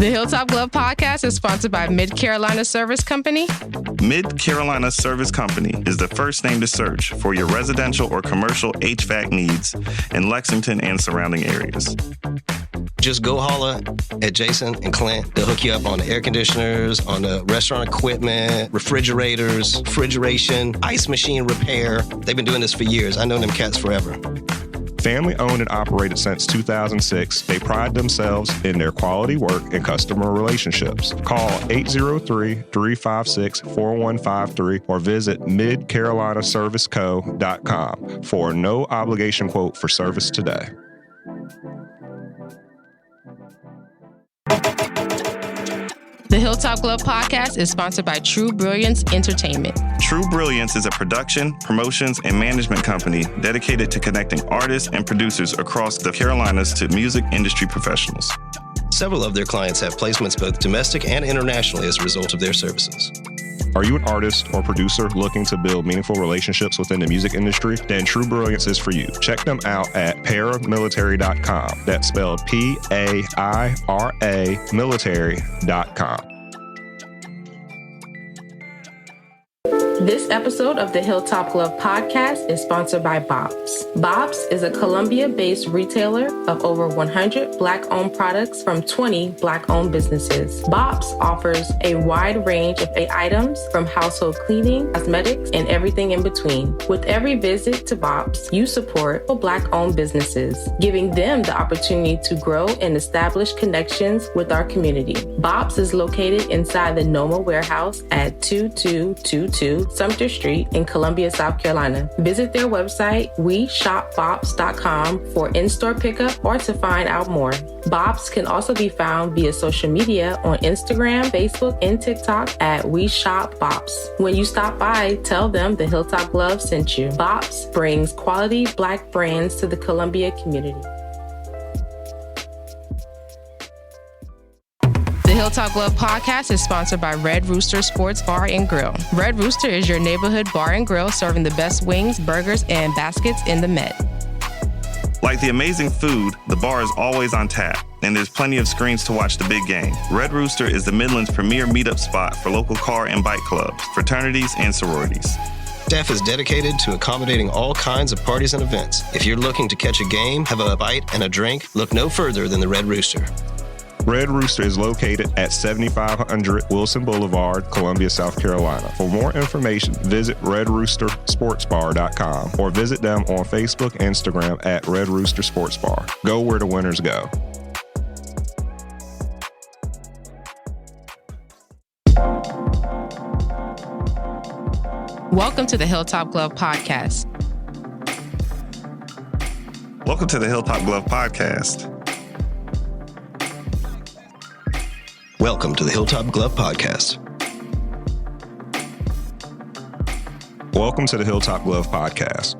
The Hilltop Glove Podcast is sponsored by Mid-Carolina Service Company. Mid-Carolina Service Company is the first name to search for your residential or commercial HVAC needs in Lexington and surrounding areas. Just go holler at Jason and Clint. They'll hook you up on the air conditioners, on the restaurant equipment, refrigerators, refrigeration, ice machine repair. They've been doing this for years. I know them cats forever. Family owned and operated since 2006, they pride themselves in their quality work and customer relationships. Call 803-356-4153 or visit midcarolinaserviceco.com for a no obligation quote for service today. The Hilltop Glove Podcast is sponsored by True Brilliance Entertainment. True Brilliance is a production, promotions, and management company dedicated to connecting artists and producers across the Carolinas to music industry professionals. Several of their clients have placements both domestic and internationally as a result of their services. Are you an artist or producer looking to build meaningful relationships within the music industry? Then True Brilliance is for you. Check them out at paramilitary.com. That's spelled P-A-I-R-A military.com. This episode of the Hilltop Glove Podcast is sponsored by Bob's. Bob's is a Columbia-based retailer of over 100 Black-owned products from 20 Black-owned businesses. Bob's offers a wide range of items from household cleaning, cosmetics, and everything in between. With every visit to Bob's, you support Black-owned businesses, giving them the opportunity to grow and establish connections with our community. Bob's is located inside the Noma warehouse at 2222 Sumter Street in Columbia, South Carolina. Visit their website, weshopbobs.com, for in-store pickup or to find out more. Bob's can also be found via social media on Instagram, Facebook, and TikTok at weshopbobs. When you stop by, tell them the Hilltop Glove sent you. Bob's brings quality Black brands to the Columbia community. The Hilltop Glove Podcast is sponsored by Red Rooster Sports Bar and Grill. Red Rooster is your neighborhood bar and grill serving the best wings, burgers, and baskets in the Met. Like the amazing food, the bar is always on tap, and there's plenty of screens to watch the big game. Red Rooster is the Midland's premier meetup spot for local car and bike clubs, fraternities, and sororities. Staff is dedicated to accommodating all kinds of parties and events. If you're looking to catch a game, have a bite, and a drink, look no further than the Red Rooster. Red Rooster is located at 7500 Wilson Boulevard, Columbia, South Carolina. For more information, visit redroostersportsbar.com or visit them on Facebook and Instagram at Red Rooster Sports Bar. Go where the winners go. Welcome to the Hilltop Glove Podcast. Welcome to the Hilltop Glove Podcast. Welcome to the Hilltop Glove Podcast. Welcome to the Hilltop Glove Podcast.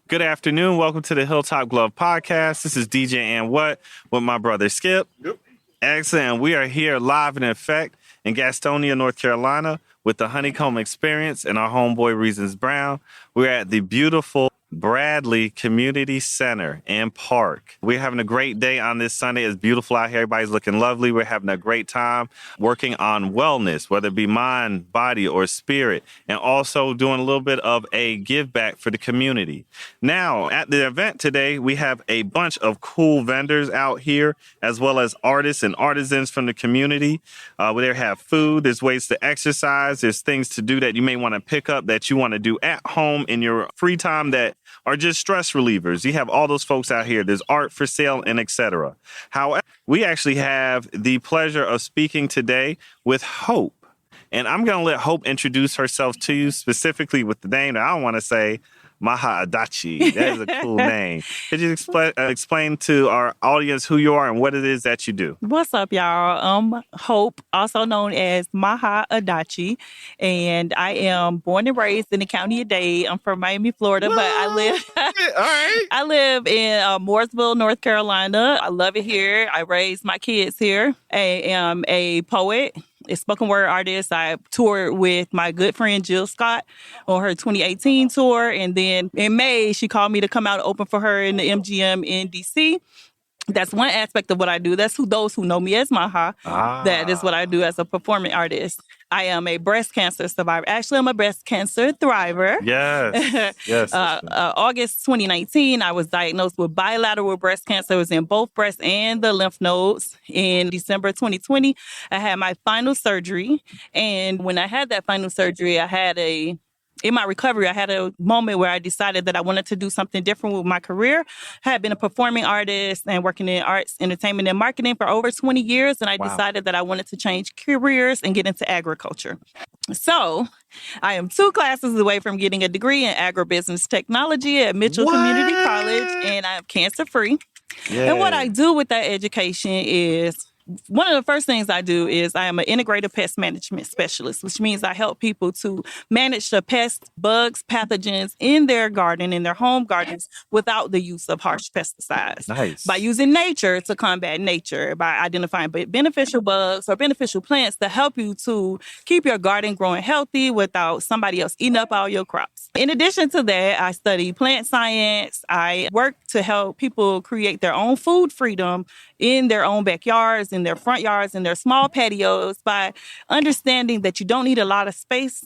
Good afternoon. Welcome to the Hilltop Glove Podcast. This is DJ and What with my brother Skip. Yep. Excellent. We are here live in effect in Gastonia, North Carolina with the Honeycomb Experience and our homeboy Reasons Brown. We're at the beautiful Bradley Community Center and Park. We're having a great day on this Sunday. It's beautiful out here. Everybody's looking lovely. We're having a great time working on wellness, whether it be mind, body, or spirit, and also doing a little bit of a give back for the community. Now, at the event today, we have a bunch of cool vendors out here, as well as artists and artisans from the community. We have food, there's ways to exercise, there's things to do that you may want to pick up that you want to do at home in your free time that are just stress relievers. You have all those folks out here. There's art for sale and etc. However, we actually have the pleasure of speaking today with Hope. And I'm going to let Hope introduce herself to you specifically with the name that I want to say, Maha Adachi. That is a cool name. Could you explain to our audience who you are and what it is that you do? What's up, y'all? I'm Hope, also known as Maha Adachi, and I am born and raised in the county of Dade. I'm from Miami, Florida, but I live all right. I live in Mooresville, North Carolina. I love it here. I raised my kids here. I am a poet. a spoken word artist. I toured with my good friend Jill Scott on her 2018 tour. And then in May, she called me to come out and open for her in the MGM in DC. That's one aspect of what I do. That's those who know me as Maha. That is what I do as a performing artist. I am a breast cancer survivor. Actually, I'm a breast cancer thriver. Yes. Yes. August 2019, I was diagnosed with bilateral breast cancer. It was in both breasts and the lymph nodes. In December 2020, I had my final surgery. And when I had that final surgery, in my recovery, I had a moment where I decided that I wanted to do something different with my career. I had been a performing artist and working in arts, entertainment, and marketing for over 20 years. And I decided that I wanted to change careers and get into agriculture. So I am 2 classes away from getting a degree in agribusiness technology at Mitchell Community College, and I am cancer-free. Yeah. And what I do with that education is, one of the first things I do is I am an integrated pest management specialist, which means I help people to manage the pests, bugs, pathogens in their garden, in their home gardens, without the use of harsh pesticides. Nice. By using nature to combat nature, by identifying beneficial bugs or beneficial plants to help you to keep your garden growing healthy without somebody else eating up all your crops. In addition to that, I study plant science. I work to help people create their own food freedom in their own backyards, in their front yards, in their small patios, by understanding that you don't need a lot of space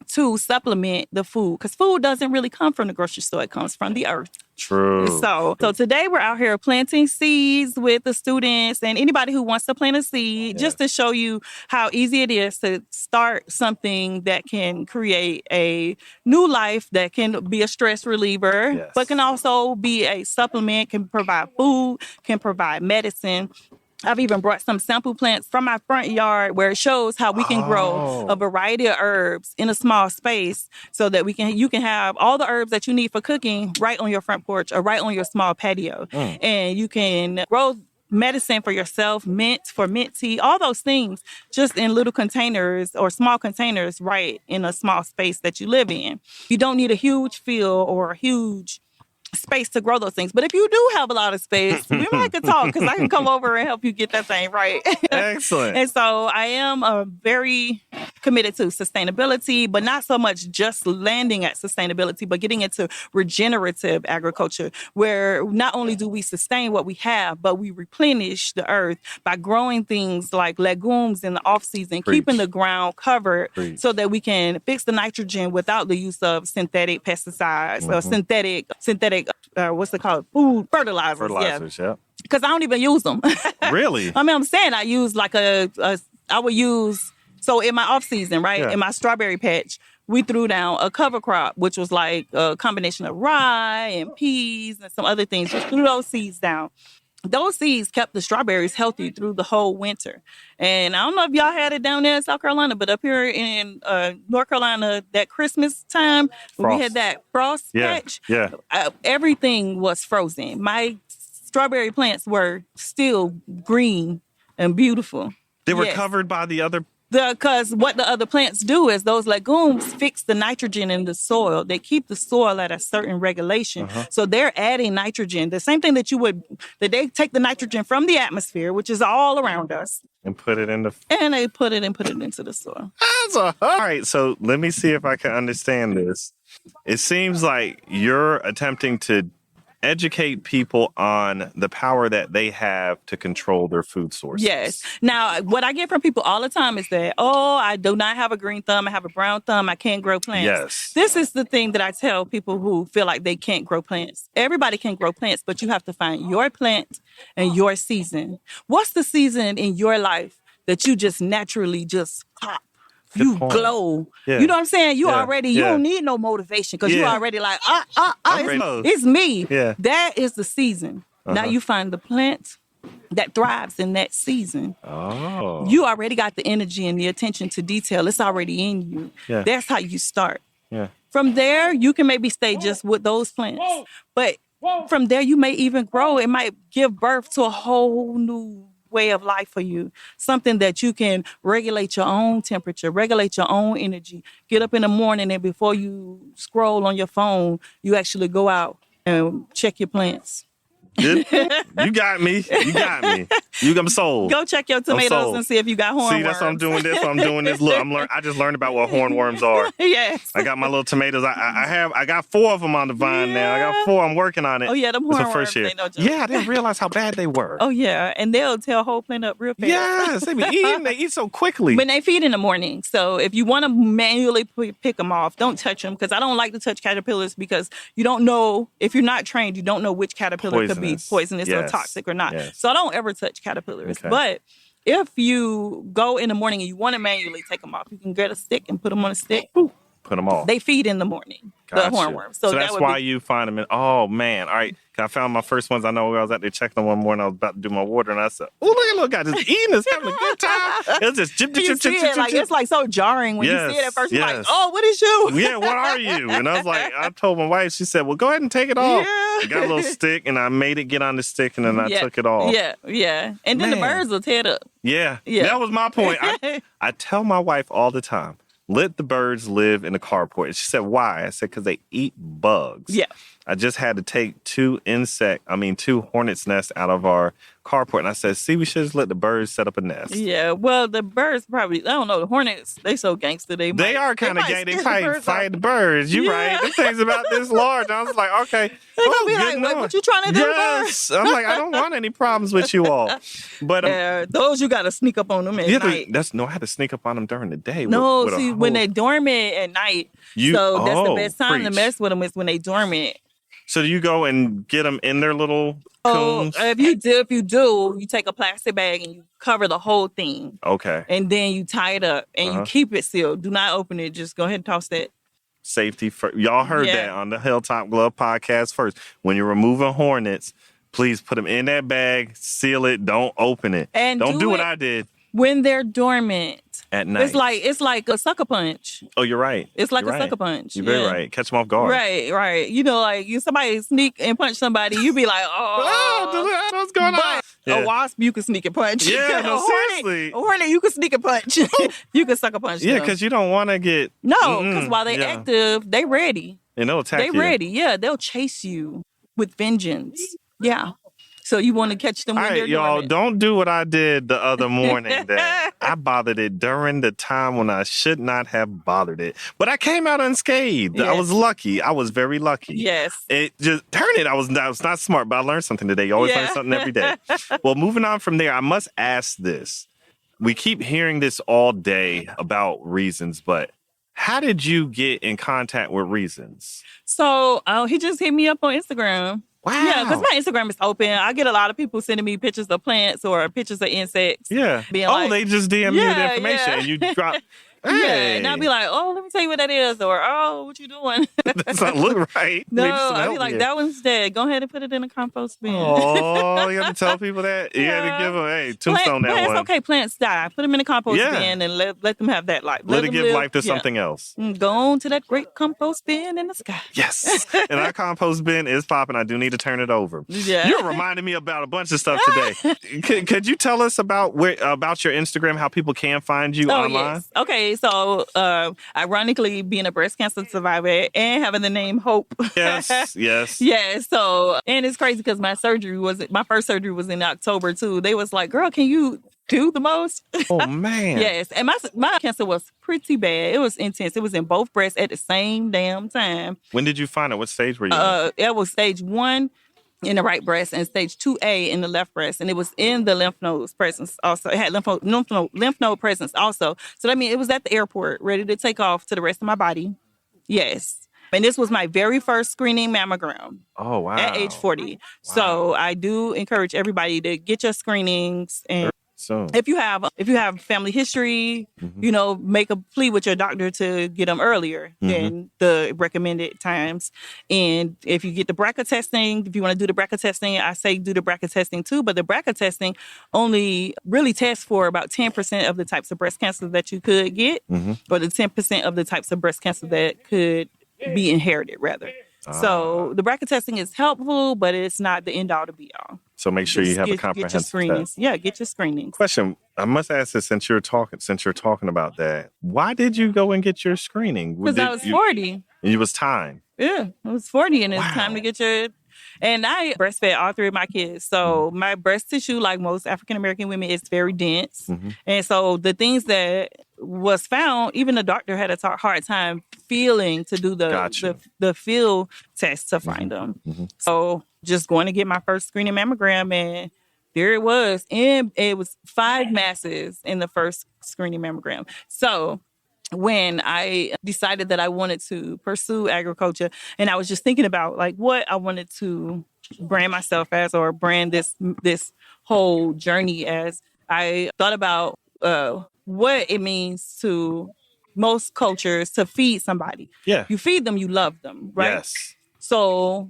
to supplement the food, because food doesn't really come from the grocery store. It comes from the earth. True. So today we're out here planting seeds with the students and anybody who wants to plant a seed, just to show you how easy it is to start something that can create a new life, that can be a stress reliever, but can also be a supplement, can provide food, can provide medicine. I've even brought some sample plants from my front yard where it shows how we can grow a variety of herbs in a small space, so that you can have all the herbs that you need for cooking right on your front porch or right on your small patio. And you can grow medicine for yourself, mint for mint tea, all those things just in little containers or small containers right in a small space that you live in. You don't need a huge field or a huge space to grow those things. But if you do have a lot of space, we might could talk, because I can come over and help you get that thing right. Excellent. And so I am very committed to sustainability, but not so much just landing at sustainability, but getting into regenerative agriculture, where not only do we sustain what we have, but we replenish the earth by growing things like legumes in the off season, keeping the ground covered so that we can fix the nitrogen without the use of synthetic pesticides or synthetic what's it called? Food fertilizers. Fertilizers, yeah. Because I don't even use them. Really? I mean, I'm saying I use so in my off season, right? Yeah. In my strawberry patch, we threw down a cover crop, which was like a combination of rye and peas and some other things. Just threw those seeds down. Those seeds kept the strawberries healthy through the whole winter. And I don't know if y'all had it down there in South Carolina, but up here in North Carolina, that Christmas time, when we had that frost patch, everything was frozen. My strawberry plants were still green and beautiful. They were covered by the other... Because what the other plants do is those legumes fix the nitrogen in the soil. They keep the soil at a certain regulation. So they're adding nitrogen. The same thing that they take the nitrogen from the atmosphere, which is all around us. And put it in And they put it into the soil. All right, so let me see if I can understand this. It seems like you're attempting to educate people on the power that they have to control their food sources. Yes. Now, what I get from people all the time is that, I do not have a green thumb. I have a brown thumb. I can't grow plants. Yes. This is the thing that I tell people who feel like they can't grow plants. Everybody can grow plants, but you have to find your plant and your season. What's the season in your life that you just naturally just pop? You glow. Yeah. You know what I'm saying? You don't need no motivation, because you already like, it's me. Yeah. That is the season. Now you find the plant that thrives in that season. You already got the energy and the attention to detail. It's already in you. Yeah. That's how you start. Yeah. From there, you can maybe stay just with those plants. But from there, you may even grow. It might give birth to a whole new way of life for you. Something that you can regulate your own temperature, regulate your own energy. Get up in the morning, and before you scroll on your phone, you actually go out and check your plants. You got me. I'm sold. Go check your tomatoes and see if you got hornworms. See, that's what I'm doing this. I'm doing this. Look, I just learned about what hornworms are. Yes. I got my little tomatoes. I got 4 of them on the vine now. I got 4. I'm working on it. Oh, yeah, them hornworms, they no joke. Yeah, I didn't realize how bad they were. Oh, yeah, and they'll tear a whole plant up real fast. Yes, they be eating. They eat so quickly. When they feed in the morning. So if you want to manually pick them off, don't touch them, because I don't like to touch caterpillars, because you don't know, if you're not trained, you don't know which caterpillar could be poisonous or toxic or not. Yes. So I don't ever touch caterpillars. Okay. But if you go in the morning and you want to manually take them off, you can get a stick and put them on a stick. Boop. Put them off. They feed in the morning, Gotcha. the hornworms. So that's why you find them. Oh, man. All right. I found my first ones. I know I was out there checking them one morning. I was about to do my water, and I said, oh, look at little guy just eating this, having a good time. It was just chip. It's like so jarring when you see it at first. You're like, oh, what is you? Yeah, what are you? And I was like, I told my wife, she said, well, go ahead and take it off. Yeah. I got a little stick, and I made it get on the stick, and then I took it off. Yeah. And then the birds will tear it up. Yeah. That was my point. I tell my wife all the time, let the birds live in the carport. She said, why? I said, because they eat bugs. Yeah. I just had to take 2 hornets' nests out of our carport. And I said, see, we should just let the birds set up a nest. Yeah, well, the birds probably, I don't know, the hornets, they so gangster. They are kind of gay. They probably fight the birds. You're right. The thing's about this large. I was like, okay. They're going to be like, what you trying to do, Yes. I'm like, I don't want any problems with you all. But those you got to sneak up on them at night. I had to sneak up on them during the day. When they're dormant at night, that's the best time to mess with them is when they dormant. So do you go and get them in their little coons? If you do, you take a plastic bag and you cover the whole thing. Okay. And then you tie it up and you keep it sealed. Do not open it. Just go ahead and toss that. Safety first. Y'all heard that on the Hilltop Glove podcast first. When you're removing hornets, please put them in that bag, seal it, don't open it. And don't do what I did. When they're dormant. At night. It's like a sucker punch. Oh, you're right. It's like a sucker punch. You're very right. Catch them off guard. Right. You know, like somebody sneak and punch somebody, you be like, what's going on? A wasp, you can sneak and punch. Yeah, no, seriously. A hornet, you can sneak and punch. You can sucker punch. Yeah, because you don't want to get... No, because while they're active, they ready. And they'll attack you. They ready. Yeah, they'll chase you with vengeance. Yeah. So you want to catch them when they're y'all, dormant. don't do what I did the other morning. That I bothered it during the time when I should not have bothered it. But I came out unscathed. Yes. I was lucky. I was very lucky. Yes. It just turned it. I was not smart, but I learned something today. You always learn something every day. Well, moving on from there, I must ask this. We keep hearing this all day about Reasons, but how did you get in contact with Reasons? So he just hit me up on Instagram. Wow. Yeah, because my Instagram is open. I get a lot of people sending me pictures of plants or pictures of insects. Yeah. They just DM you the information and you drop... Hey. Yeah, and I'll be like, let me tell you what that is, or what you doing? That doesn't look right. No, I'll be like, that one's dead. Go ahead and put it in a compost bin. Oh, you have to tell people that? You have to give them, tombstone that one. It's okay, plants die. Put them in a compost bin and let them have that life. Let it give life to something else. Go on to that great compost bin in the sky. Yes. And our compost bin is popping. I do need to turn it over. Yeah. You're reminding me about a bunch of stuff today. Could you tell us about your Instagram, how people can find you online? Yes. Okay, so ironically, being a breast cancer survivor and having the name Hope. Yes. Yeah, so, and it's crazy because my first surgery was in October too. They was like, girl, can you do the most? Oh, man. Yes, and my cancer was pretty bad. It was intense. It was in both breasts at the same damn time. When did you find it? What stage were you in? It was stage 1 in the right breast and stage 2A in the left breast. And it was in the lymph nodes presence also. It had lymph node presence also. So that means it was at the airport, ready to take off to the rest of my body. Yes. And this was my very first screening mammogram. Oh, wow. At age 40. Wow. So I do encourage everybody to get your screenings. And if you have family history, make a plea with your doctor to get them earlier than the recommended times. And if you get the BRCA testing, if you want to do the BRCA testing, I say do the BRCA testing too. But the BRCA testing only really tests for about 10% of the types of breast cancer that you could get, or the 10% of the types of breast cancer that could be inherited, rather. So the BRCA testing is helpful, but it's not the end all to be all. So make sure you have a comprehensive test. Yeah, get your screenings. Question: I must ask this since you're talking about that. Why did you go and get your screening? Because I was 40. And it was time. Yeah, I was 40, and it's time to get your. And I breastfed all 3 of my kids. So my breast tissue, like most African-American women, is very dense. And so the things that was found, even the doctor had a hard time feeling to do the field test to find them. So just going to get my first screening mammogram, and there it was. And it was 5 masses in the first screening mammogram. So when I decided that I wanted to pursue agriculture, and I was just thinking about like what I wanted to brand myself as, or brand this whole journey as, I thought about what it means to most cultures to feed somebody. Yeah. You feed them, you love them, right? Yes. So,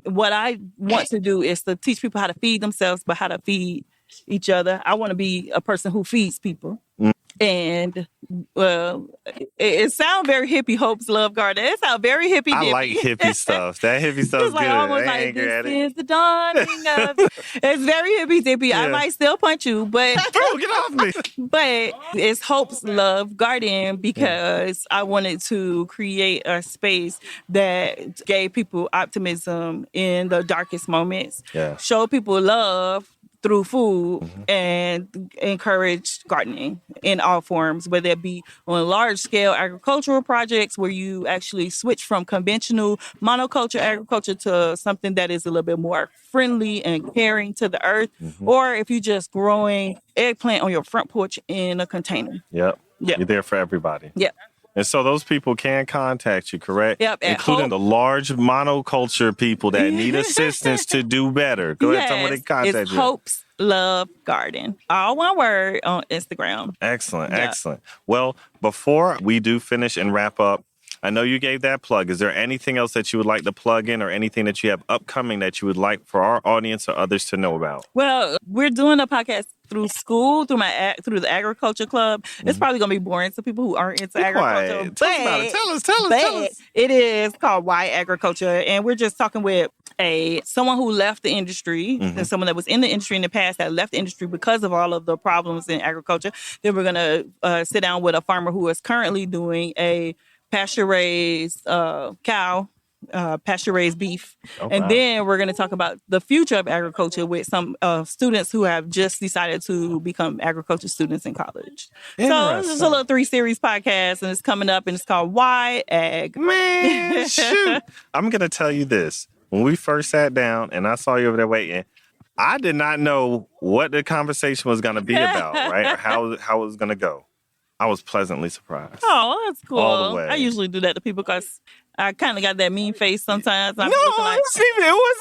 what I want to do is to teach people how to feed themselves, but how to feed each other. I want to be a person who feeds people. And it sounds very hippie. Hopes, love, garden. It sounds very hippie. I like hippie stuff. That hippie stuff is like good. almost like this is the dawning of. It's very hippie dippy. I might still punch you, but bro, get off me. But it's Hopes, Love, Garden, because I wanted to create a space that gave people optimism in the darkest moments. Yeah. Show people love through food, and encourage gardening in all forms, whether it be on large scale agricultural projects where you actually switch from conventional monoculture agriculture to something that is a little bit more friendly and caring to the earth, or if you're just growing eggplant on your front porch in a container. Yep. You're there for everybody. Yep. And so those people can contact you, correct? Yep. Including the large monoculture people that need assistance to do better. Go ahead, tell me they contact it's you. Hopes, Love, Garden. All one word on Instagram. Excellent, excellent. Well, before we do finish and wrap up, I know you gave that plug. Is there anything else that you would like to plug in, or anything that you have upcoming that you would like for our audience or others to know about? Well, we're doing a podcast through school, through the agriculture club. It's probably going to be boring to people who aren't into agriculture. Tell us. It is called Why Agriculture, and we're just talking with someone who left the industry, and someone that was in the industry in the past that left the industry because of all of the problems in agriculture. Then we're going to sit down with a farmer who is currently doing a pasture-raised cow, pasture-raised beef. And then we're going to talk about the future of agriculture with some students who have just decided to become agriculture students in college. So this is a little 3-series podcast, and it's coming up, and it's called Why Ag. Man, shoot. I'm going to tell you this. When we first sat down and I saw you over there waiting, I did not know what the conversation was going to be about, right? Or how it was going to go. I was pleasantly surprised. Oh, that's cool. All the way. I usually do that to people because I kind of got that mean face sometimes. It wasn't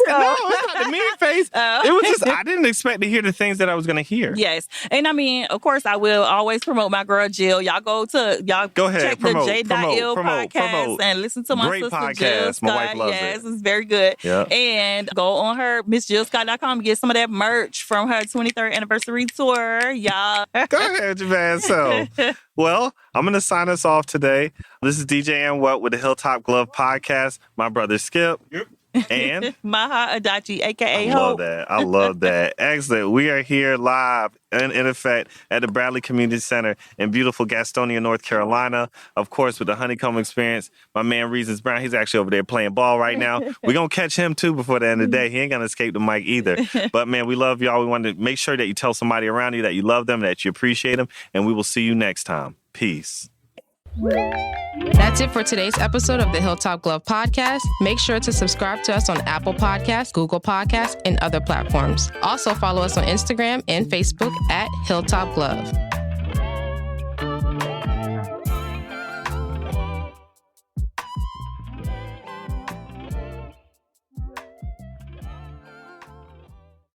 not the mean face. It was just, I didn't expect to hear the things that I was going to hear. Yes. And I mean, of course, I will always promote my girl, Jill. Y'all go ahead, check the J.Ill podcast and listen to my Great sister, podcast. Jill Scott. My wife loves it. Yes, it's very good. Yep. And go on her, MissJillScott.com, and get some of that merch from her 23rd anniversary tour. Y'all. Go ahead, your man. So, well, I'm going to sign us off today. This is DJ and What with the Hilltop Glove Podcast. My brother Skip. Yep. And Maha Adachi, a.k.a. Hope. I love that. Excellent. We are here live in effect at the Bradley Community Center in beautiful Gastonia, North Carolina. Of course, with the Honeycomb Experience. My man Reasons Brown, he's actually over there playing ball right now. We're going to catch him too before the end of the day. He ain't going to escape the mic either. But man, we love y'all. We want to make sure that you tell somebody around you that you love them, that you appreciate them, and we will see you next time. Peace. That's it for today's episode of the Hilltop Glove Podcast. Make sure to subscribe to us on Apple Podcasts, Google Podcasts, and other platforms. Also follow us on Instagram and Facebook at Hilltop Glove.